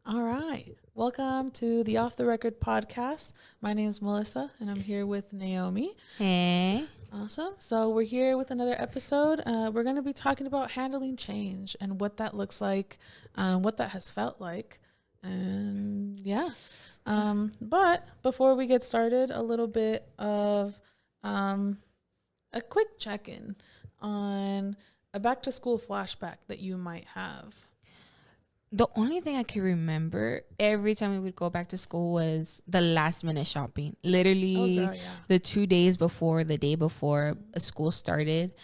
All right. Welcome to the Off the Record podcast. My name is Melissa and I'm here with Naomi. Hey. Awesome. So, we're here with another episode. We're going to be talking about handling change and what that looks like, what that has felt like. And yeah. But before we get started, a little bit of a quick check in on a back to school flashback that you might have. The only thing I can remember every time we would go back to school was the last minute shopping. Oh, Literally girl, yeah. the 2 days before, the day before school started.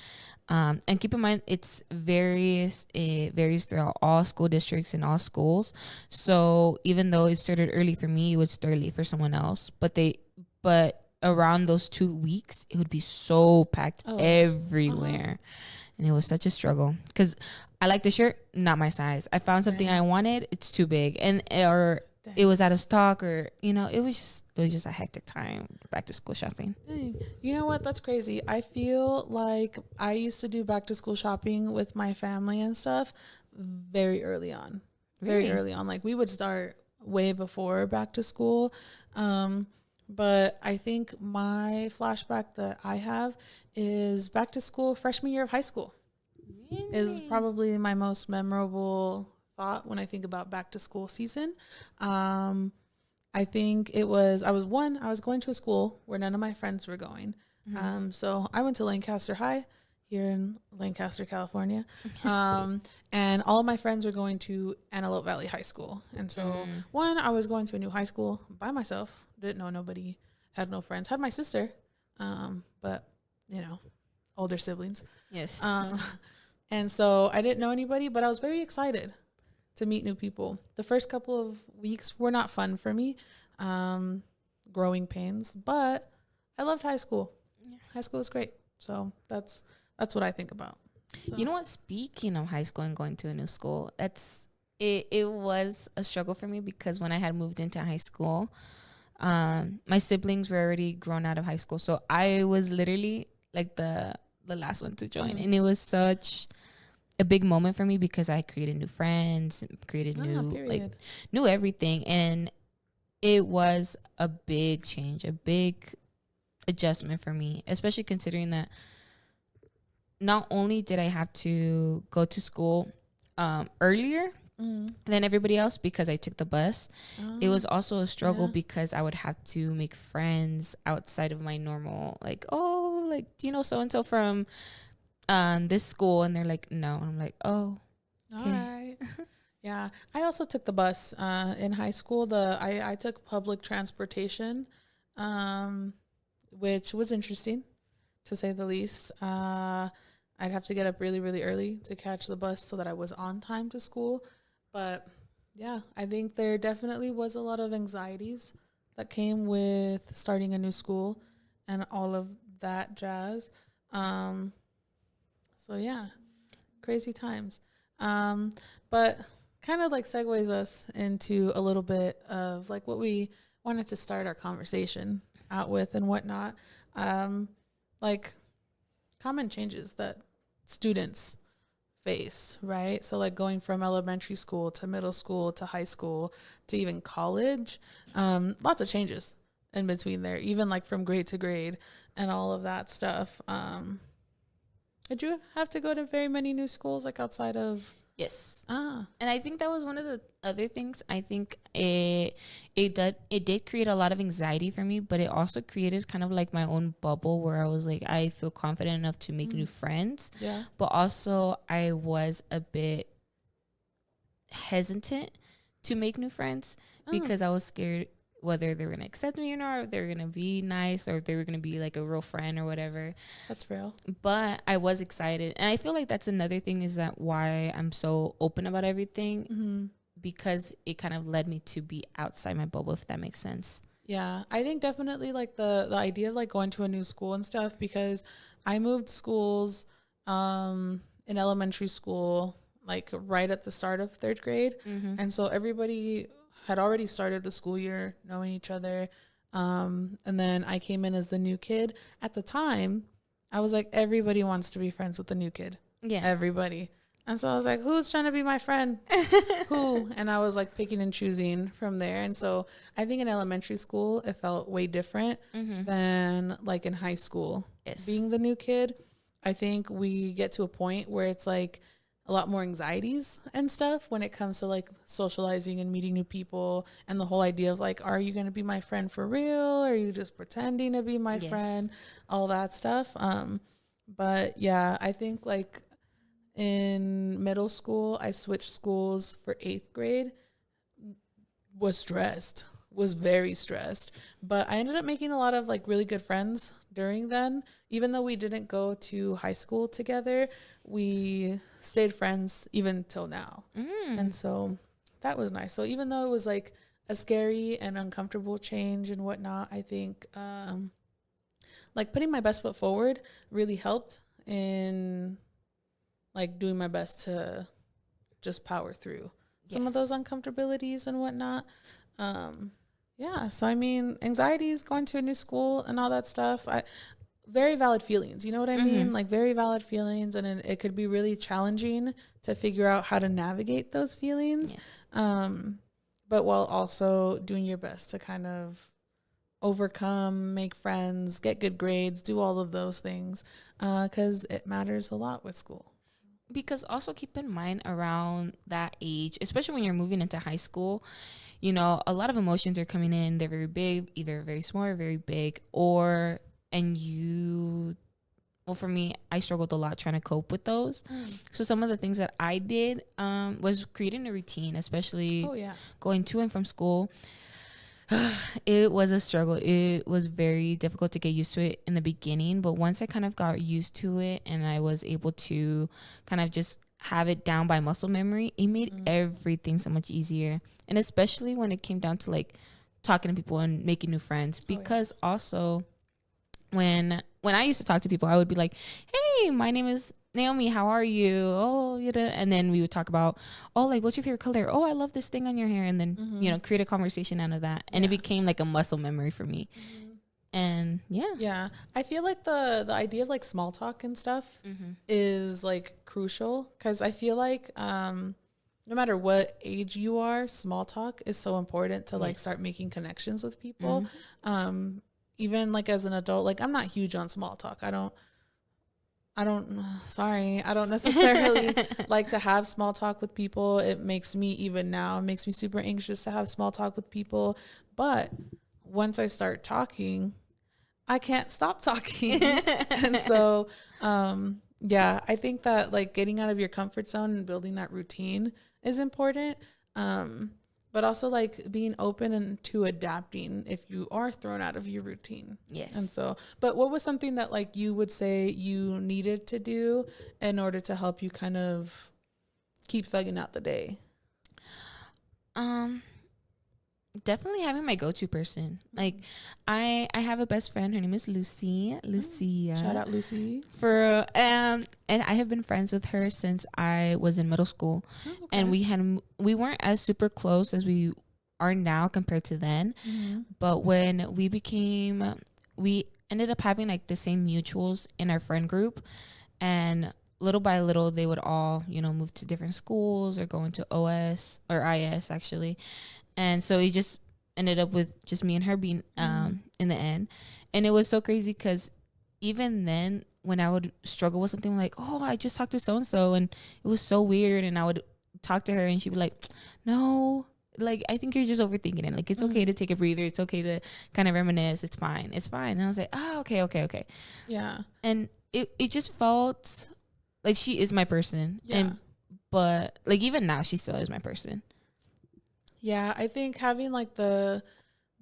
And keep in mind, it varies throughout all school districts and all schools. So even though it started early for me, it would start late for someone else. But around those 2 weeks, it would be so packed everywhere. And it was such a struggle because I like the shirt, not my size. I found something I wanted, it's too big, or it was out of stock, or it was just a hectic time back to school shopping. Dang. You know what? That's crazy. I feel like I used to do back to school shopping with my family and stuff very early on. Very Really? early on. Like we would start way before back to school. But I think my flashback that I have is back to school freshman year of high school is probably my most memorable thought when I think about back to school season. I think I was going to a school where none of my friends were going. So I went to Lancaster High here in Lancaster, California. And all of my friends were going to Antelope Valley High School. And so I was going to a new high school by myself, didn't know nobody, had no friends, had my sister, but older siblings. Yes. And so I didn't know anybody, but I was very excited to meet new people. The first couple of weeks were not fun for me, growing pains, but I loved high school. Yeah. High school was great. So that's what I think about. So. You know what? Speaking of high school and going to a new school, it was a struggle for me because when I had moved into high school, my siblings were already grown out of high school. So I was literally like the last one to join. And it was such a big moment for me because I created new friends, created knew everything. And it was a big change, a big adjustment for me, especially considering that not only did I have to go to school earlier than everybody else because I took the bus, it was also a struggle because I would have to make friends outside of my normal, so and so from this school, and they're like, no. And I'm like, oh, okay. All right. Yeah, I also took the bus in high school. I took public transportation, which was interesting, to say the least. I'd have to get up really, really early to catch the bus so that I was on time to school. But yeah, I think there definitely was a lot of anxieties that came with starting a new school and all of that jazz. So yeah, crazy times. But kind of like segues us into a little bit of like what we wanted to start our conversation out with and whatnot. Like common changes that students face, right? So like going from elementary school to middle school to high school to even college, lots of changes in between there, even like from grade to grade and all of that stuff. Did you have to go to very many new schools like outside of? yes. And I think that was one of the other things. I think it did create a lot of anxiety for me, but it also created kind of like my own bubble where I was like, I feel confident enough to make new friends. Yeah. But also I was a bit hesitant to make new friends because I was scared whether they were going to accept me or not, or if they were going to be nice, or if they were going to be like a real friend or whatever. That's real. But I was excited. And I feel like that's another thing is that why I'm so open about everything, because it kind of led me to be outside my bubble, if that makes sense. Yeah, I think definitely like the idea of like going to a new school and stuff, because I moved schools in elementary school like right at the start of third grade. And so everybody had already started the school year knowing each other. And then I came in as the new kid. At the time, I was like, everybody wants to be friends with the new kid. Yeah. Everybody. And so I was like, who's trying to be my friend? Who? And I was like picking and choosing from there. And so I think in elementary school, it felt way different than like in high school. Yes. Being the new kid, I think we get to a point where it's like a lot more anxieties and stuff when it comes to like socializing and meeting new people, and the whole idea of like, are you going to be my friend for real? Or are you just pretending to be my friend? All that stuff. But yeah, I think like in middle school, I switched schools for 8th grade. Was very stressed. But I ended up making a lot of like really good friends during then. Even though we didn't go to high school together, we stayed friends even till now. And so that was nice. So even though it was like a scary and uncomfortable change and whatnot, I think like putting my best foot forward really helped in like doing my best to just power through some of those uncomfortabilities and whatnot. Yeah. So, I mean, anxieties, going to a new school and all that stuff, very valid feelings. You know what I mean? Like very valid feelings. And it could be really challenging to figure out how to navigate those feelings. But while also doing your best to kind of overcome, make friends, get good grades, do all of those things. 'Cause it matters a lot with school. Because also keep in mind around that age, especially when you're moving into high school, you know, a lot of emotions are coming in. They're very big, either very small or very big, well, for me, I struggled a lot trying to cope with those. So some of the things that I did was creating a routine, especially going to and from school. It was a struggle. It was very difficult to get used to it in the beginning, but once I kind of got used to it and I was able to kind of just have it down by muscle memory, it made everything so much easier. And especially when it came down to like talking to people and making new friends, because also when I used to talk to people, I would be like, hey, my name is Naomi, how are you? Oh, and then we would talk about, oh, like, what's your favorite color? Oh, I love this thing on your hair. And then, you know, create a conversation out of that. And it became like a muscle memory for me. And yeah. I feel like the idea of like small talk and stuff is like crucial, because I feel like no matter what age you are, small talk is so important to like start making connections with people. Even like as an adult, like I'm not huge on small talk. I don't necessarily like to have small talk with people. It makes me super anxious to have small talk with people. But once I start talking, I can't stop talking. And so, I think that like getting out of your comfort zone and building that routine is important. But also like being open and to adapting if you are thrown out of your routine. Yes. And so, but what was something that like you would say you needed to do in order to help you kind of keep thugging out the day? Definitely having my go-to person. Like I have a best friend. Her name is Lucia. Shout out Lucy. And I have been friends with her since I was in middle school. And we weren't as super close as we are now compared to then. But when we ended up having like the same mutuals in our friend group, and little by little they would all, you know, move to different schools or go into OS or IS actually. And so it just ended up with just me and her being in the end. And it was so crazy because even then when I would struggle with something like, oh, I just talked to so-and-so and it was so weird. And I would talk to her and she'd be like, no, like, I think you're just overthinking it. Like, it's okay to take a breather. It's okay to kind of reminisce. It's fine. It's fine. And I was like, oh, okay. Yeah. And it just felt like she is my person. Yeah. But like even now she still is my person. Yeah, I think having like the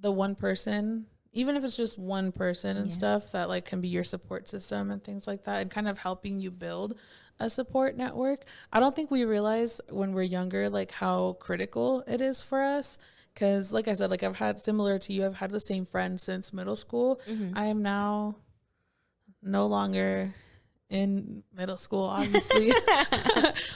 one person, even if it's just one person and stuff, that like can be your support system and things like that, and kind of helping you build a support network. I don't think we realize when we're younger like how critical it is for us, because like I said, like I've had, similar to you, I've had the same friend since middle school. I am now no longer in middle school, obviously,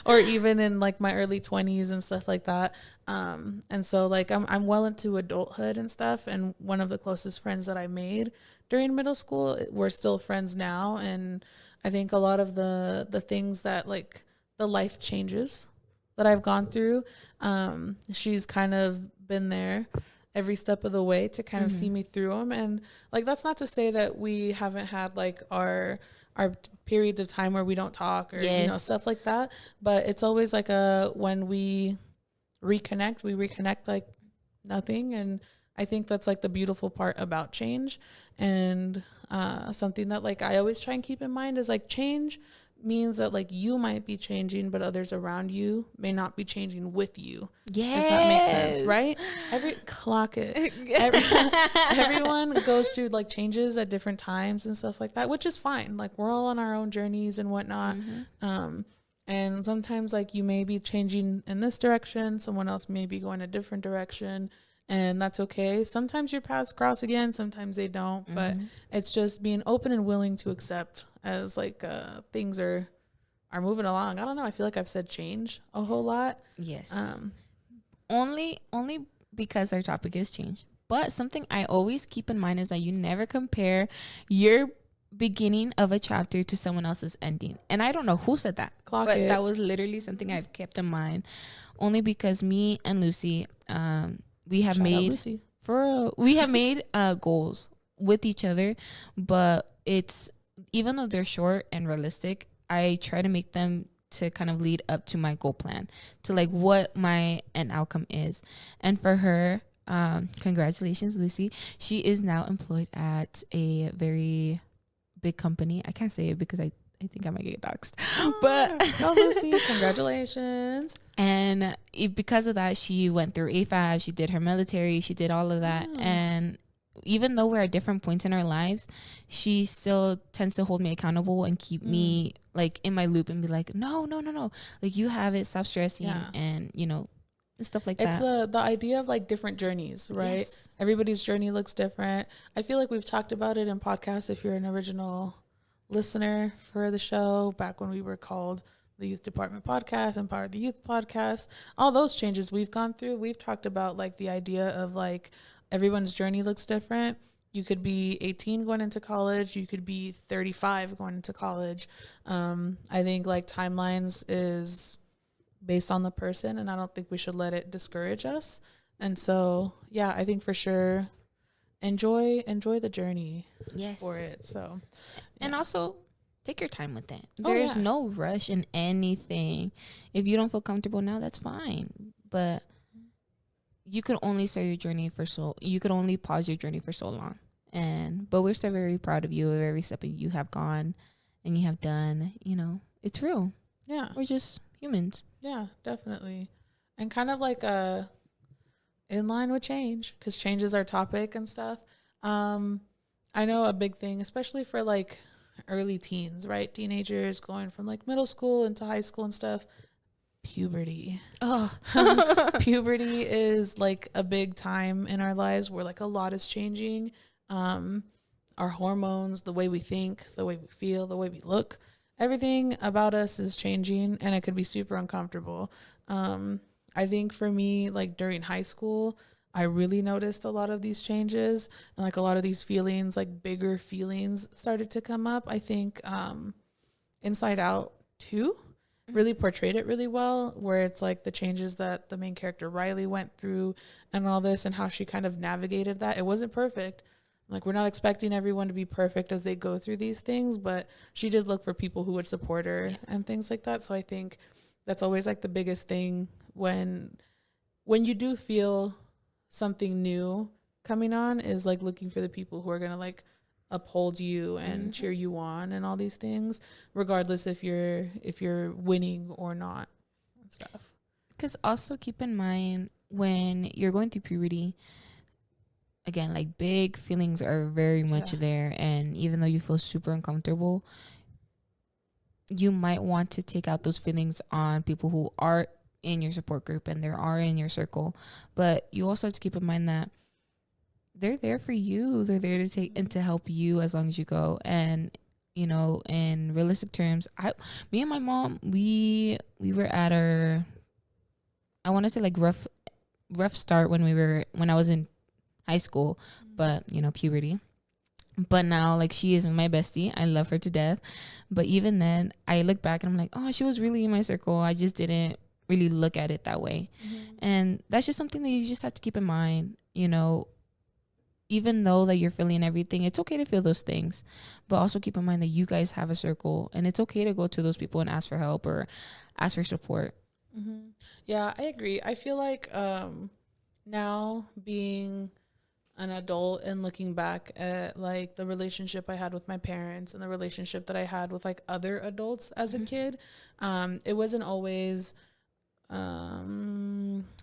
or even in like my early 20s and stuff like that. And so like I'm well into adulthood and stuff. And one of the closest friends that I made during middle school, we're still friends now. And I think a lot of the things that like the life changes that I've gone through. She's kind of been there every step of the way to kind of see me through them. And like, that's not to say that we haven't had like our periods of time where we don't talk or, you know, stuff like that. But it's always like when we reconnect like nothing. And I think that's like the beautiful part about change. And something that like I always try and keep in mind is like change means that like you might be changing, but others around you may not be changing with you. Yes. If that makes sense, right? Everyone goes through like changes at different times and stuff like that, which is fine. Like we're all on our own journeys and whatnot. And sometimes like you may be changing in this direction, someone else may be going a different direction, and that's okay. Sometimes your paths cross again, sometimes they don't, but it's just being open and willing to accept as like things are moving along. I don't know. I feel like I've said change a whole lot. Yes. Only because our topic is change. But something I always keep in mind is that you never compare your beginning of a chapter to someone else's ending. And I don't know who said that, that was literally something I've kept in mind. Only because me and Lucy, we have made goals with each other, but it's, even though they're short and realistic, I try to make them to kind of lead up to my goal plan, to like what my end outcome is. And for her, congratulations, Lucy. She is now employed at a very big company. I can't say it because I think I might get doxxed. But go Lucy, congratulations. And because of that, she went through AFAB, she did her military, she did all of that. And even though we're at different points in our lives, she still tends to hold me accountable and keep me like in my loop and be like, no, like you have it, stop stressing, and you know, stuff like that. It's the idea of like different journeys, right? Yes. Everybody's journey looks different. I feel like we've talked about it in podcasts. If you're an original listener for the show, back when we were called the Youth Department Podcast and part of the Youth Podcast, all those changes we've gone through, we've talked about like the idea of like everyone's journey looks different. You could be 18 going into college. You could be 35 going into college. I think like timelines is based on the person, and I don't think we should let it discourage us. And so, yeah, I think for sure enjoy the journey for it. So, and also take your time with it. There's no rush in anything. If you don't feel comfortable now, that's fine. But you could only start your journey you could only pause your journey for so long. But we're so very proud of you of every step you have gone and you have done. You know, it's real. Yeah. We're just humans. Yeah, definitely. And kind of like in line with change, because change is our topic and stuff. I know a big thing, especially for like early teens, right? Teenagers going from like middle school into high school and stuff. Puberty. Puberty is like a big time in our lives where like a lot is changing. Our hormones, the way we think, the way we feel, the way we look, everything about us is changing, and it could be super uncomfortable. I think for me, like during high school, I really noticed a lot of these changes, and like a lot of these feelings, like bigger feelings started to come up. I think Inside Out 2 really portrayed it really well, where it's like the changes that the main character Riley went through and all this, and how she kind of navigated that. It wasn't perfect. Like, we're not expecting everyone to be perfect as they go through these things, but she did look for people who would support her and things like that. So I think that's always like the biggest thing when you do feel something new coming on, is like looking for the people who are going to like uphold you and cheer you on and all these things, regardless if you're winning or not and stuff. Because also keep in mind, when you're going through puberty, again, like big feelings are very much there, and even though you feel super uncomfortable, you might want to take out those feelings on people who are in your support group and they are in your circle. But you also have to keep in mind that they're there for you. They're there to take and to help you as long as you go. And, you know, in realistic terms, me and my mom, we were at our, I want to say like rough start when I was in high school, but you know, puberty. But now, like, she is my bestie. I love her to death. But even then, I look back and I'm like, oh, she was really in my circle. I just didn't really look at it that way. And that's just something that you just have to keep in mind. You know, even though that you're feeling everything, it's okay to feel those things. But also keep in mind that you guys have a circle. And it's okay to go to those people and ask for help or ask for support. Yeah, I agree. I feel like now being an adult and looking back at like the relationship I had with my parents and the relationship that I had with like other adults as a kid, it wasn't always how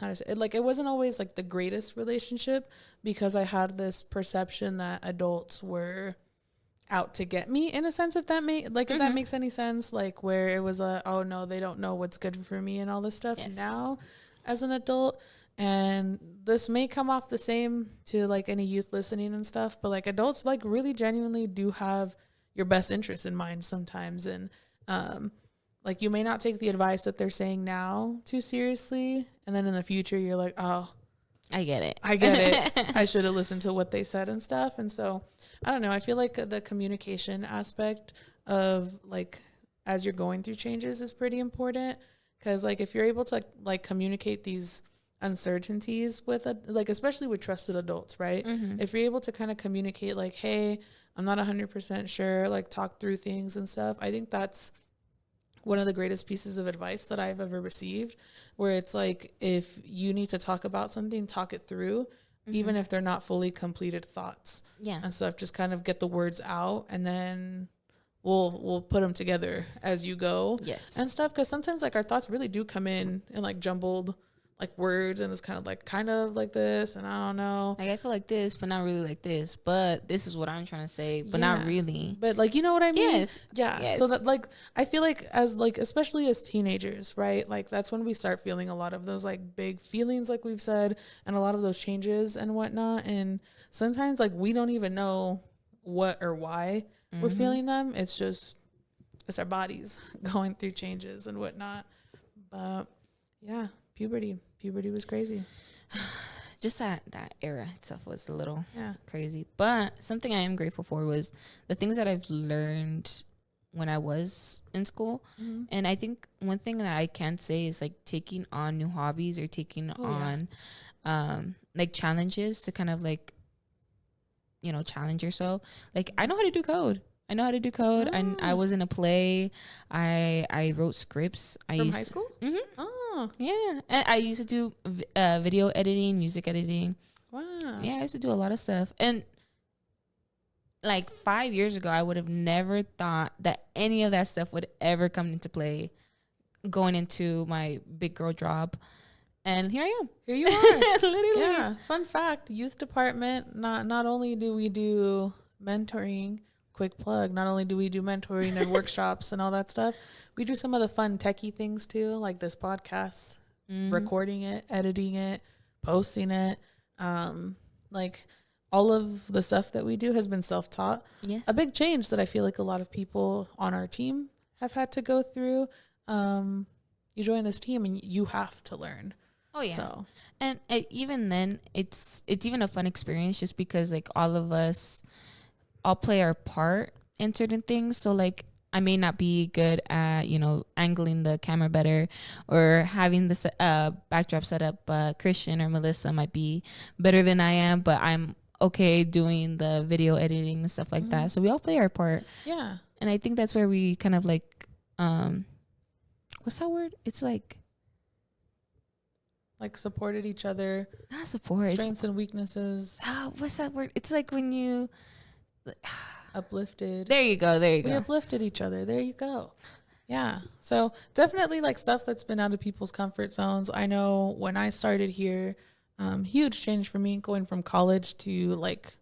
to say it, like it wasn't always like the greatest relationship because I had this perception that adults were out to get me in a sense, if that if that makes any sense, like where it was a, oh no, they don't know what's good for me and all this stuff. Yes. Now as an adult, and this may come off the same to like any youth listening and stuff, but like adults like really genuinely do have your best interest in mind sometimes. And like you may not take the advice that they're saying now too seriously, and then in the future you're like, oh, I get it. I should have listened to what they said and stuff. And so I don't know, I feel like the communication aspect of like as you're going through changes is pretty important, because like if you're able to like communicate these uncertainties with like especially with trusted adults, right? If you're able to kind of communicate like, hey, I'm not 100% sure, like talk through things and stuff, I think that's one of the greatest pieces of advice that I've ever received, where it's like, if you need to talk about something, talk it through, even if they're not fully completed thoughts. Yeah. And stuff, just kind of get the words out, and then we'll put them together as you go. Yes. And stuff, because sometimes like our thoughts really do come in like jumbled like words, and it's kind of like this, and I don't know, like I feel like this but not really like this, but this is what I'm trying to say, but not really, but like, you know what I mean? Yes. Yes. So that like I feel like as like especially as teenagers, right, like that's when we start feeling a lot of those like big feelings, like we've said, and a lot of those changes and whatnot. And sometimes like we don't even know what or why we're feeling them. It's our bodies going through changes and whatnot. But yeah, puberty was crazy. Just that era itself was a little crazy. But something I am grateful for was the things that I've learned when I was in school. And I think one thing that I can say is like taking on new hobbies or taking on like challenges to kind of like, you know, challenge yourself. Like I know how to do code. And I was in a play. I wrote scripts. From high school? Oh, yeah. And I used to do video editing, music editing. Wow. Yeah, I used to do a lot of stuff. And like 5 years ago, I would have never thought that any of that stuff would ever come into play going into my big girl job. And here I am. Here you are. Literally. Yeah. Fun fact, youth department, not only do we do mentoring, quick plug, not only do we do mentoring and workshops and all that stuff, we do some of the fun techie things too, like this podcast, recording it, editing it, posting it. Like all of the stuff that we do has been self-taught. Yes. A big change that I feel like a lot of people on our team have had to go through. You join this team and you have to learn. Oh yeah. So. And even then it's even a fun experience just because like all of us all play our part in certain things. So like I may not be good at, you know, angling the camera better or having the backdrop set up, but Christian or Melissa might be better than I am, but I'm okay doing the video editing and stuff like that. So we all play our part. Yeah. And I think that's where we kind of like, what's that word? It's like supported each other. Not support. Strengths and weaknesses. What's that word? It's like when you... uplifted. There you go. We uplifted each other. There you go. Yeah. So definitely like stuff that's been out of people's comfort zones. I know when I started here, huge change for me going from college to like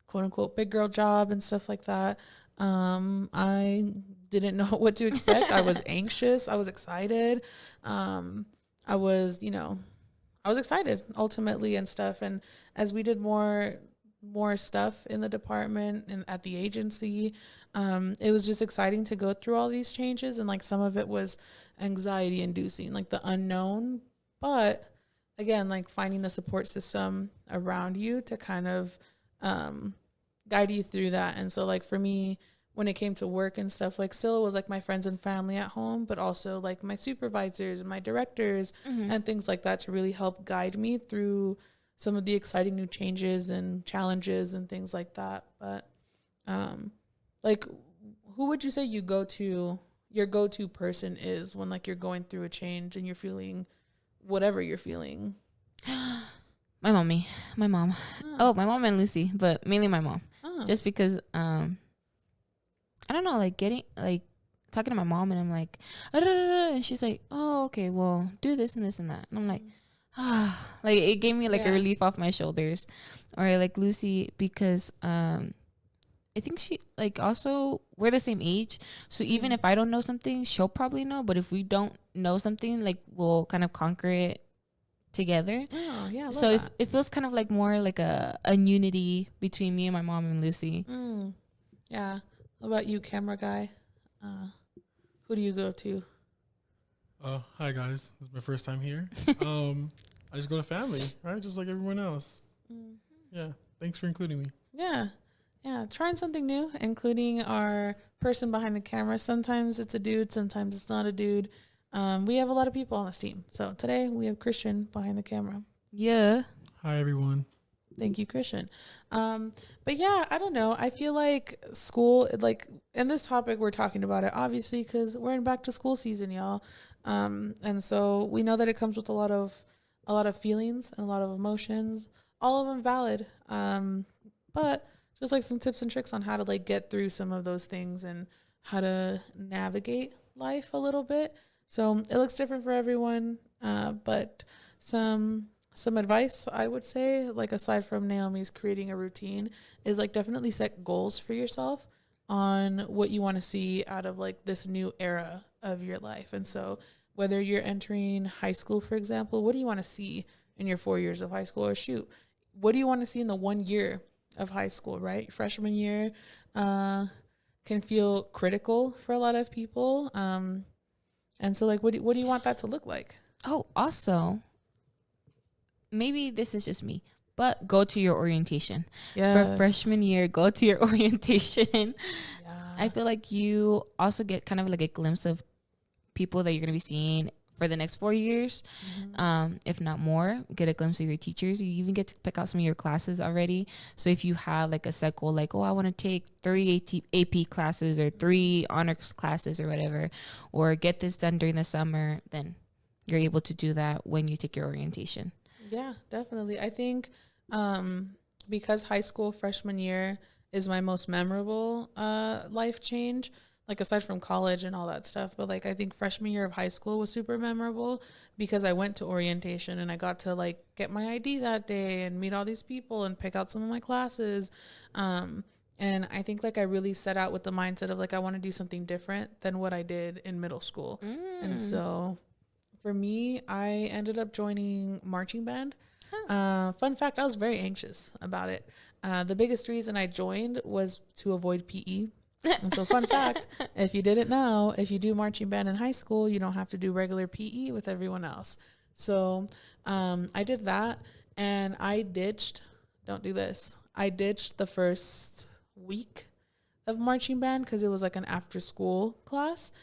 quote unquote big girl job and stuff like that. I didn't know what to expect. I was anxious. I was excited. I was excited ultimately and stuff. And as we did more stuff in the department and at the agency, it was just exciting to go through all these changes. And like some of it was anxiety inducing, like the unknown, but again, like finding the support system around you to kind of guide you through that. And so like for me, when it came to work and stuff, like still it was like my friends and family at home, but also like my supervisors and my directors and things like that to really help guide me through some of the exciting new changes and challenges and things like that. But like who would you say your go-to person is when like you're going through a change and you're feeling whatever you're feeling? My mommy, my mom. Oh, my mom and Lucy, but mainly my mom. Just because I don't know, like getting like talking to my mom and I'm like, and she's like, oh, okay, well, do this and this and that. And I'm like, like it gave me like a relief off my shoulders. Or like Lucy, because I think she like also we're the same age. So even if I don't know something, she'll probably know. But if we don't know something, like we'll kind of conquer it together. Oh, yeah. I love So that. it feels kind of like more like a unity between me and my mom and Lucy. Yeah. What about you, camera guy? Who do you go to? Hi guys, this is my first time here. I just go to family, right? Just like everyone else. Yeah, thanks for including me. Yeah. Yeah. Trying something new, including our person behind the camera. Sometimes it's a dude, sometimes it's not a dude. We have a lot of people on this team. So today we have Christian behind the camera. Yeah. Hi everyone. Thank you, Christian. But yeah, I don't know. I feel like school, like in this topic, we're talking about it obviously because we're in back to school season, y'all. And so we know that it comes with a lot of feelings and a lot of emotions, all of them valid. But just like some tips and tricks on how to like get through some of those things and how to navigate life a little bit. So it looks different for everyone, but some advice I would say, like aside from Naomi's creating a routine, is like definitely set goals for yourself on what you want to see out of like this new era of your life. And so whether you're entering high school, for example, what do you want to see in your 4 years of high school? Or shoot, what do you want to see in the 1 year of high school, right? Freshman year can feel critical for a lot of people. And so like what do you want that to look like? Oh, also, maybe this is just me, but go to your orientation. For freshman year, go to your orientation. I feel like you also get kind of like a glimpse of people that you're going to be seeing for the next 4 years, if not more. Get a glimpse of your teachers. You even get to pick out some of your classes already. So if you have like a set goal, like, oh, I want to take 3 AP classes or 3 honors classes or whatever, or get this done during the summer, then you're able to do that when you take your orientation. Yeah, definitely. I think because high school freshman year is my most memorable life change, like aside from college and all that stuff, but like I think freshman year of high school was super memorable because I went to orientation and I got to like get my ID that day and meet all these people and pick out some of my classes. And I think like I really set out with the mindset of like I want to do something different than what I did in middle school. And so for me, I ended up joining marching band. Fun fact, I was very anxious about it. The biggest reason I joined was to avoid PE. And so fun fact, if you didn't know, if you do marching band in high school, you don't have to do regular PE with everyone else. So I did that and don't do this. I ditched the first week of marching band because it was like an after school class.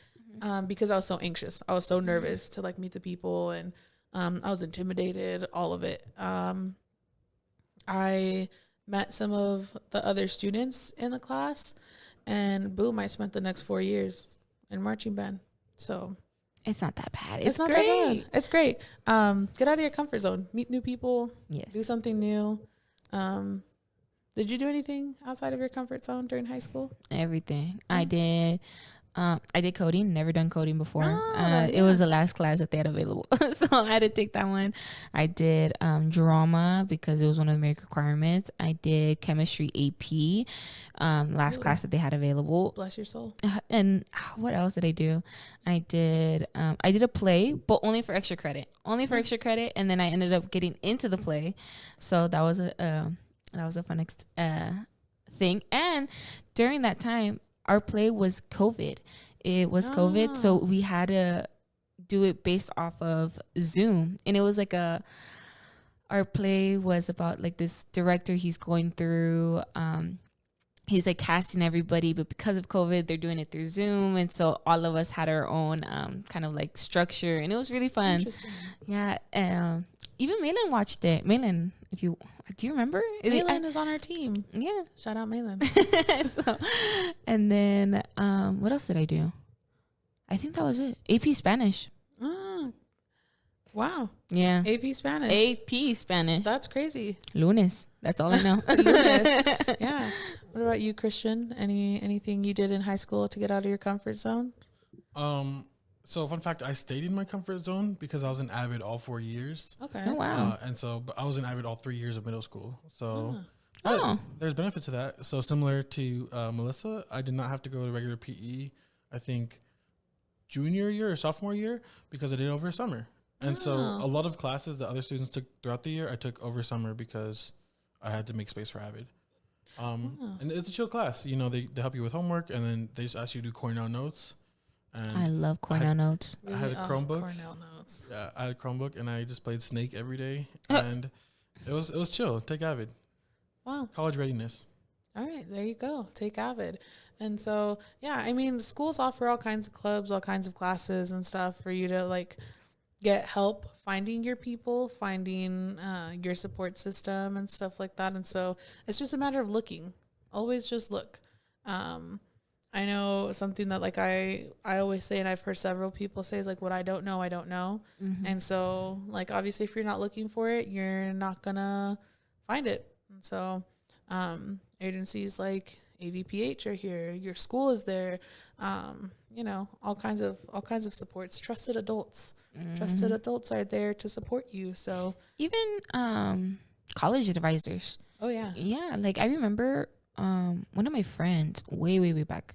Because I was so anxious. I was so nervous to like meet the people and I was intimidated, all of it. I met some of the other students in the class and boom, I spent the next 4 years in marching band. So it's not that bad. It's not great. that bad. It's great. Get out of your comfort zone, meet new people, yes, do something new. Did you do anything outside of your comfort zone during high school? Everything. I did coding, never done coding before. Oh, It was the last class that they had available. So I had to take that one. I did drama because it was one of the American requirements. I did chemistry AP, last class that they had available. Bless your soul. And what else did I do? I did a play, but only for extra credit. Extra credit, and then I ended up getting into the play. So that was a fun thing. And during that time, our play was COVID. It was COVID, so we had to do it based off of Zoom. And it was like our play was about like this director, he's going through he's like casting everybody, but because of COVID, they're doing it through Zoom, and so all of us had our own kind of like structure, and it was really fun. Yeah, even Malin watched it. Malin, if you do you remember? Malin is on our team. Yeah, shout out Malin. So, and then what else did I do? I think that was it. AP Spanish. Oh, wow. Yeah. AP Spanish. AP Spanish. That's crazy. Lunes. That's all I know. Lunes. Yeah. What about you, Christian? Anything you did in high school to get out of your comfort zone? So fun fact, I stayed in my comfort zone because I was an avid all 4 years. Okay. Oh, wow. But I was an avid all 3 years of middle school. So there's benefit to that. So similar to Melissa, I did not have to go to regular PE, I think junior year or sophomore year, because I did it over summer. And so a lot of classes that other students took throughout the year, I took over summer because I had to make space for avid. And it's a chill class. You know, they help you with homework, and then they just ask you to do Cornell notes. And I love Cornell notes. I had a Chromebook. Cornell notes. Yeah, I had a Chromebook, and I just played Snake every day, and it was chill. Take avid. Wow. College readiness. All right, there you go. Take avid. And so, yeah, I mean, schools offer all kinds of clubs, all kinds of classes and stuff for you to like get help finding your people, finding your support system and stuff like that. And so it's just a matter of looking. Always just look. I know something that like I always say, and I've heard several people say, is like, what I don't know, I don't know. Mm-hmm. And so like, obviously if you're not looking for it, you're not gonna find it. And so agencies like ADPH are here, your school is there, you know, all kinds of supports. Trusted adults are there to support you. So even college advisors. Oh yeah. Yeah, like I remember one of my friends way back,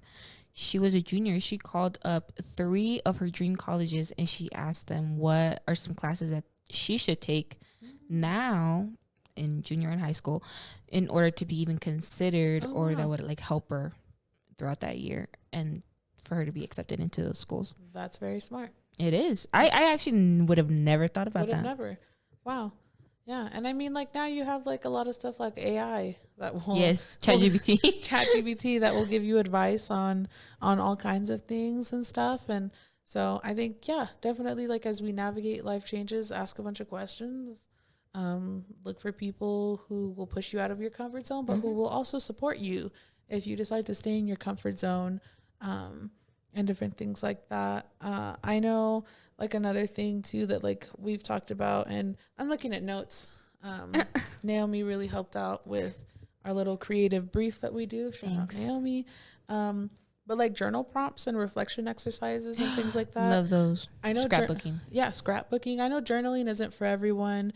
she was a junior. She called up 3 of her dream colleges and she asked them what are some classes that she should take now in junior and high school in order to be even considered, or that would like help her throughout that year and for her to be accepted into those schools. That's very smart. It is. I actually would have never thought about that. Never. Wow. Yeah. And I mean, like now you have like a lot of stuff like AI that will ChatGPT that will give you advice on all kinds of things and stuff. And so I think, yeah, definitely like as we navigate life changes, ask a bunch of questions. Look for people who will push you out of your comfort zone, but who will also support you if you decide to stay in your comfort zone, and different things like that. I know like another thing too that like we've talked about, and I'm looking at notes. Naomi really helped out with our little creative brief that we do. Shout out Naomi. But like journal prompts and reflection exercises and things like that. Love those. I know scrapbooking. Scrapbooking. I know journaling isn't for everyone.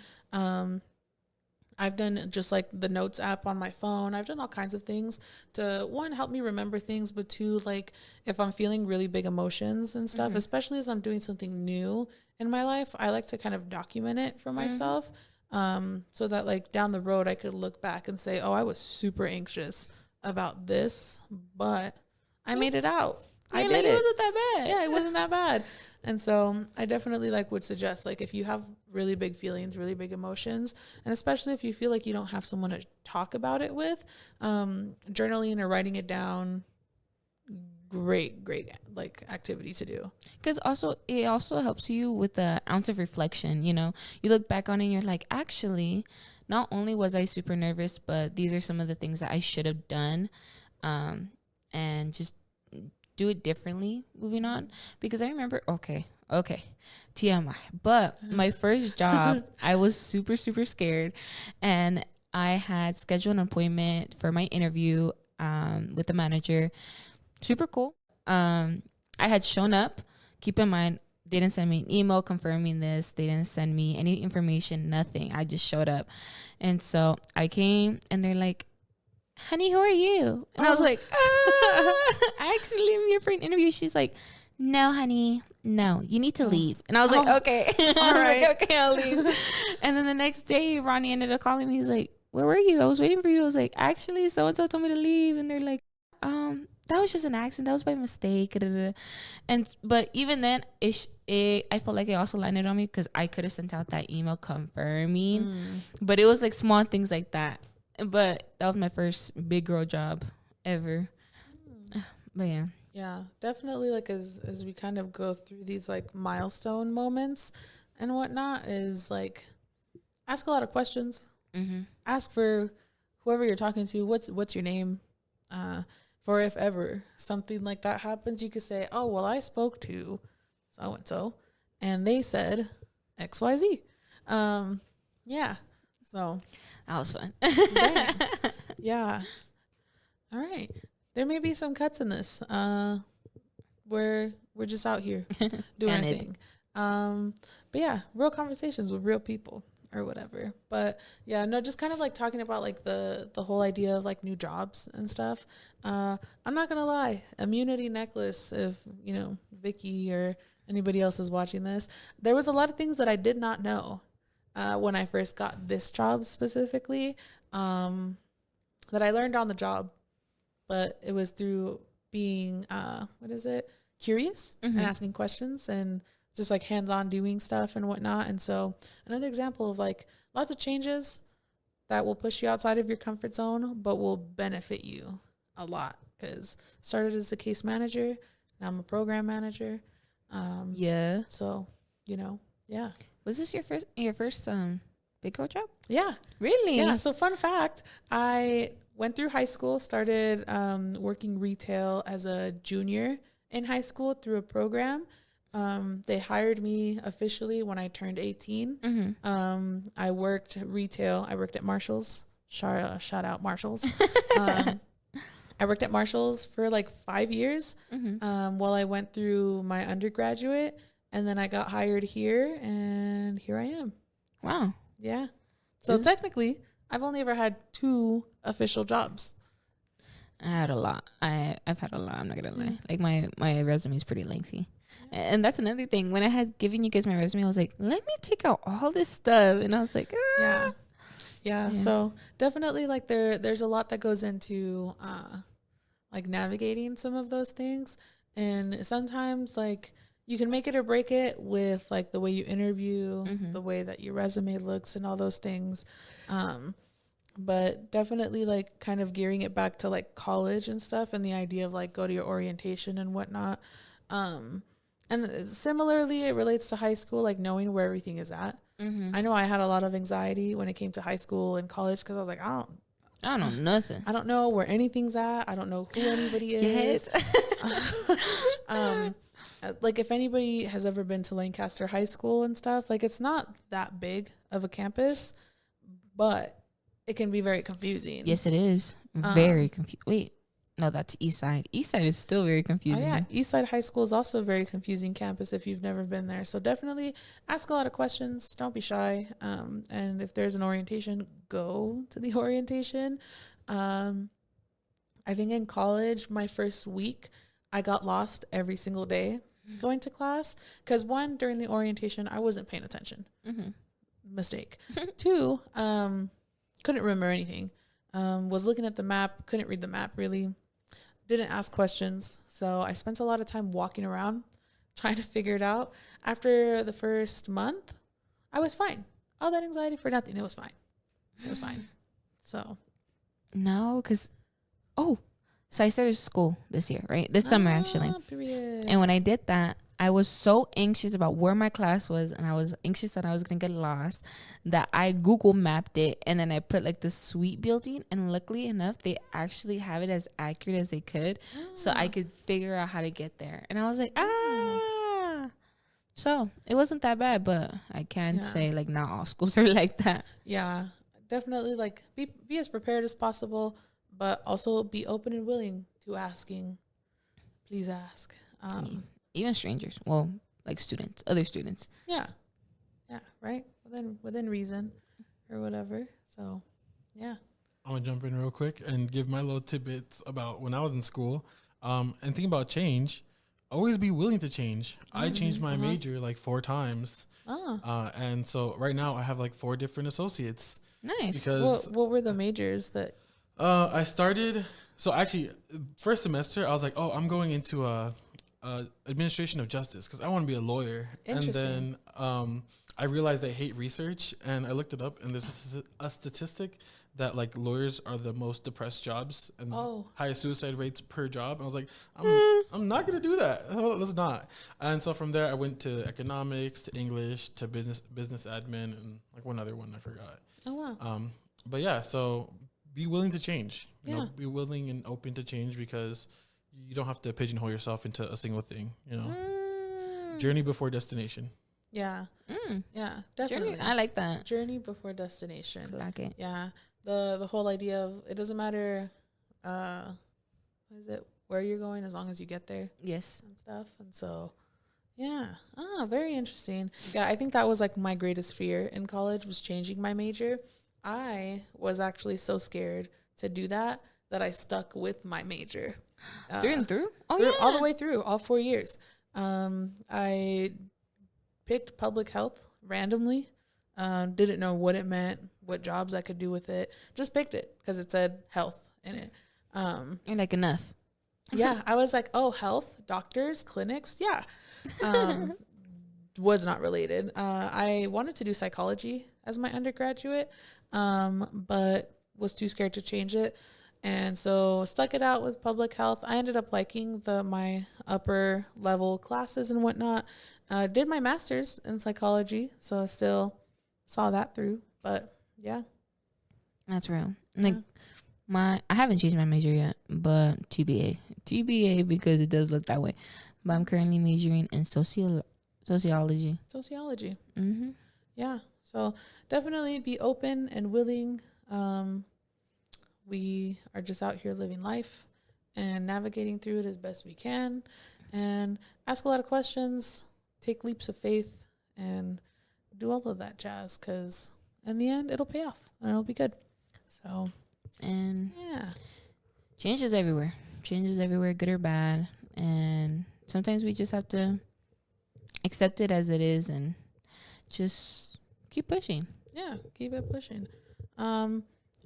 I've done just like the notes app on my phone. I've done all kinds of things to, one, help me remember things, but 2, like if I'm feeling really big emotions and stuff, especially as I'm doing something new in my life, I like to kind of document it for myself, so that like down the road I could look back and say, oh, I was super anxious about this, but I made it out. I did it. It wasn't that bad. Yeah, it wasn't that bad. And so I definitely like would suggest, like, if you have really big feelings, really big emotions, and especially if you feel like you don't have someone to talk about it with, journaling or writing it down, great like activity to do. Because it also helps you with the ounce of reflection. You know, you look back on it and you're like, actually, not only was I super nervous, but these are some of the things that I should have done, and just do it differently moving on. Because I remember, okay, TMI, but my first job, I was super scared, and I had scheduled an appointment for my interview with the manager. Super cool. I had shown up. Keep in mind, they didn't send me an email confirming this. They didn't send me any information, nothing. I just showed up. And so I came and they're like, honey, who are you? And I was like, I actually am here for an interview. She's like, no, honey, no, you need to leave. And I was like, okay. All right. Like, okay, I'll leave. And then the next day, Ronnie ended up calling me. He's like, where were you? I was waiting for you. I was like, actually, so-and-so told me to leave. And they're like, that was just an accident. That was by mistake. But even then, I felt like it also landed on me because I could have sent out that email confirming. But it was like small things like that. But that was my first big girl job ever. But yeah. Yeah, definitely. Like as we kind of go through these like milestone moments and whatnot, is like ask a lot of questions. Mm-hmm. Ask for whoever you're talking to. What's your name? For if ever something like that happens, you could say, "Oh, well, I spoke to so and so, and they said X, Y, Z." Yeah. So That was fun. yeah. All right. There may be some cuts in this. We're just out here doing our thing. But yeah, real conversations with real people or whatever. But yeah, no, just kind of like talking about like the whole idea of like new jobs and stuff. I'm not gonna lie, immunity necklace. If you know Vicky or anybody else is watching this, there was a lot of things that I did not know when I first got this job specifically that I learned on the job. But it was through being curious and asking questions and just like hands-on doing stuff and whatnot. And so another example of like lots of changes that will push you outside of your comfort zone but will benefit you a lot, because started as a case manager, now I'm a program manager. Yeah. So yeah. Was this your first big girl job? Yeah. Really? Yeah. So fun fact, I went through high school, started working retail as a junior in high school through a program. They hired me officially when I turned 18. Mm-hmm. I worked retail. I worked at Marshall's. Shout out Marshall's. I worked at Marshall's for like 5 years while I went through my undergraduate. And then I got hired here, and here I am. Wow. Yeah. So technically, I've only ever had 2 official jobs. I had a lot. I've had a lot. I'm not gonna lie. Like my resume is pretty lengthy, and that's another thing. When I had given you guys my resume, I was like, let me take out all this stuff, and I was like, yeah. So definitely, like there's a lot that goes into like navigating some of those things, and sometimes like you can make it or break it with like the way you interview, the way that your resume looks, and all those things. But definitely like kind of gearing it back to like college and stuff, and the idea of like go to your orientation and whatnot. And similarly, it relates to high school, like knowing where everything is at. I know I had a lot of anxiety when it came to high school and college, because I was like, I don't know nothing. I don't know where anything's at. I don't know who anybody is. Like if anybody has ever been to Lancaster High School and stuff, like it's not that big of a campus, but it can be very confusing. Yes, it is. Very confusing. Wait, no, that's East Side. East Side is still very confusing. Oh, yeah, East Side High School is also a very confusing campus if you've never been there. So definitely ask a lot of questions. Don't be shy. And if there's an orientation, go to the orientation. I think in college, my first week, I got lost every single day going to class. Because 1, during the orientation, I wasn't paying attention. Mistake. 2, couldn't remember anything. Was looking at the map, couldn't read the map really. Didn't ask questions. So I spent a lot of time walking around trying to figure it out. After the first month, I was fine. All that anxiety for nothing. It was fine. It was fine. So. No, because, so I started school this year, right? This summer, actually. Period. And when I did that, I was so anxious about where my class was, and I was anxious that I was going to get lost, that I Google mapped it, and then I put like this sweet building, and luckily enough, they actually have it as accurate as they could, so I could figure out how to get there. And I was like, So it wasn't that bad, but I can say like not all schools are like that. Yeah, definitely like be as prepared as possible, but also be open and willing to asking. Please ask. Even strangers, well, like students, other students. Yeah, right. Within reason, or whatever. So, yeah. I'm gonna jump in real quick and give my little tidbits about when I was in school. And thinking about change, always be willing to change. I changed my major like 4 times. And so right now I have like 4 different associates. Nice. Because what were the majors that? I started. So actually, first semester I was like, oh, I'm going into administration of justice because I want to be a lawyer. And then I realized I hate research, and I looked it up, and there's a statistic that like lawyers are the most depressed jobs and highest suicide rates per job. I was like, I'm not gonna do that. Let's not. And so from there, I went to economics, to English, to business admin, and like one other one I forgot. Oh wow. But yeah, so be willing to change. You know, be willing and open to change because you don't have to pigeonhole yourself into a single thing. You know, journey before destination. Yeah. Yeah, definitely. Journey, I like that. Journey before destination. I like it. Yeah. The whole idea of it doesn't matter what is it, where you're going as long as you get there. Yes. And stuff. And so yeah. Very interesting. Yeah, I think that was like my greatest fear in college was changing my major. I was actually so scared to do that I stuck with my major. Through and through? Oh, yeah. All the way through, all 4 years. I picked public health randomly. Didn't know what it meant, what jobs I could do with it. Just picked it because it said health in it. You're like, enough. Yeah, I was like, oh, health, doctors, clinics. Yeah. Was not related. I wanted to do psychology as my undergraduate, but was too scared to change it. And so stuck it out with public health. I ended up liking my upper level classes and whatnot. Did my master's in psychology, so I still saw that through. But yeah, that's real. Like I haven't changed my major yet, but TBA because it does look that way. But I'm currently majoring in sociology. Sociology. Mm-hmm. Yeah. So definitely be open and willing. We are just out here living life and navigating through it as best we can, and ask a lot of questions, take leaps of faith, and do all of that jazz, because in the end, it'll pay off and it'll be good. So, and yeah, change is everywhere, good or bad. And sometimes we just have to accept it as it is and just keep pushing. Yeah, keep it pushing.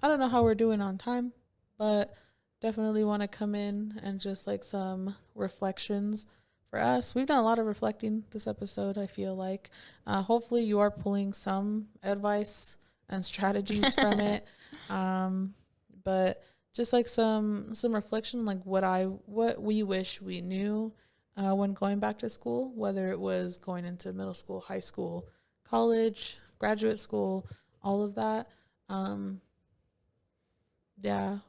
I don't know how we're doing on time, but definitely want to come in and just like some reflections for us. We've done a lot of reflecting this episode, I feel like. Hopefully you are pulling some advice and strategies from it. But just like some reflection, like what we wish we knew when going back to school, whether it was going into middle school, high school, college, graduate school, all of that.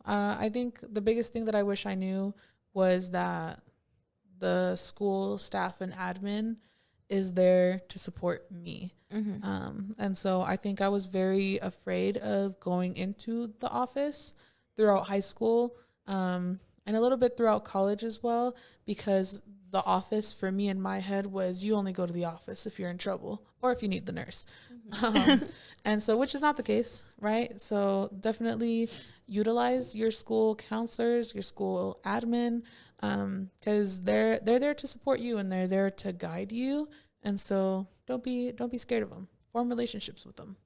I think the biggest thing that I wish I knew was that the school staff and admin is there to support me. Mm-hmm. And so I think I was very afraid of going into the office throughout high school, and a little bit throughout college as well, because the office for me in my head was you only go to the office if you're in trouble or if you need the nurse. Mm-hmm. And so, which is not the case, right? So definitely utilize your school counselors, your school admin, because they're there to support you and they're there to guide you. And so don't be scared of them. Form relationships with them.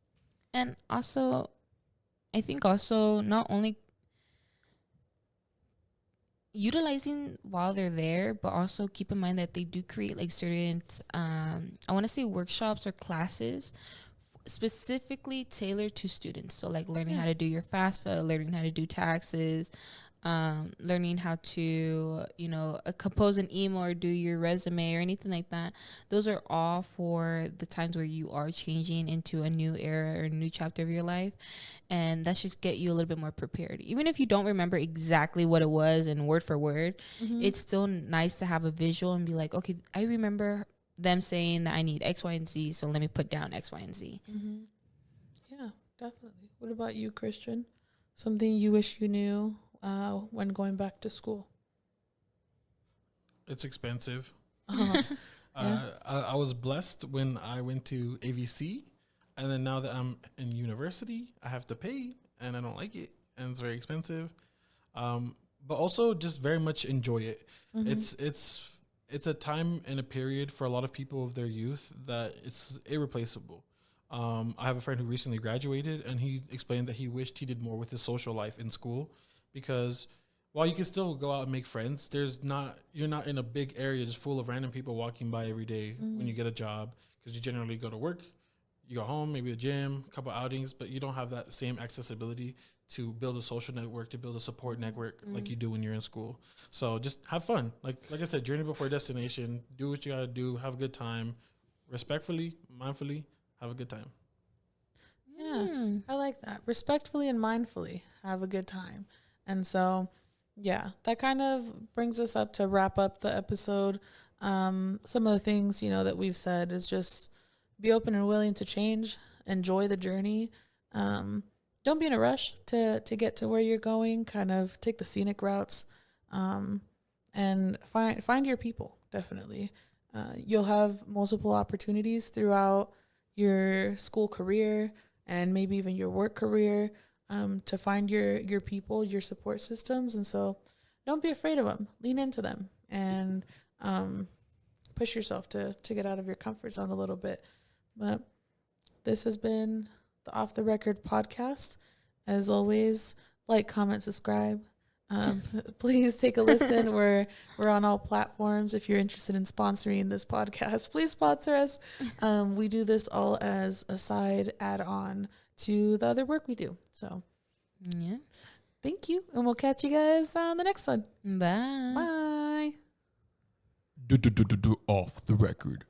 And also, I think also not only utilizing while they're there, but also keep in mind that they do create like certain I want to say workshops or classes specifically tailored to students. So like learning how to do your FAFSA, learning how to do taxes, learning how to compose an email or do your resume or anything like that. Those are all for the times where you are changing into a new era or a new chapter of your life. And that's just get you a little bit more prepared. Even if you don't remember exactly what it was and word for word, it's still nice to have a visual and be like, okay, I remember them saying that I need X, Y, and Z, so let me put down X, Y, and Z. Mm-hmm. Yeah, definitely. What about you, Christian? Something you wish you knew when going back to school? It's expensive. Yeah. I was blessed when I went to AVC, and then now that I'm in university, I have to pay, and I don't like it, and it's very expensive. But also just very much enjoy it. Mm-hmm. It's a time and a period for a lot of people of their youth that it's irreplaceable. I have a friend who recently graduated, and he explained that he wished he did more with his social life in school because while you can still go out and make friends, you're not in a big area just full of random people walking by every day when you get a job, because you generally go to work, you go home, maybe the gym, a couple outings, but you don't have that same accessibility to build a social network, to build a support network like you do when you're in school. So just have fun. Like I said, journey before destination. Do what you gotta do. Have a good time, respectfully, mindfully. Have a good time. Yeah, I like that. Respectfully and mindfully have a good time. And so, yeah, that kind of brings us up to wrap up the episode. Some of the things, that we've said is just be open and willing to change, enjoy the journey. Don't be in a rush to get to where you're going, kind of take the scenic routes, and find your people, definitely. You'll have multiple opportunities throughout your school career and maybe even your work career, to find your people, your support systems. And so don't be afraid of them. Lean into them and push yourself to get out of your comfort zone a little bit. But this has been the Off the Record podcast. As always, like, comment, subscribe. Please take a listen. We're on all platforms. If you're interested in sponsoring this podcast, please sponsor us. We do this all as a side add-on to the other work we do. So, yeah. Thank you, and we'll catch you guys on the next one. Bye. Bye. Off the record.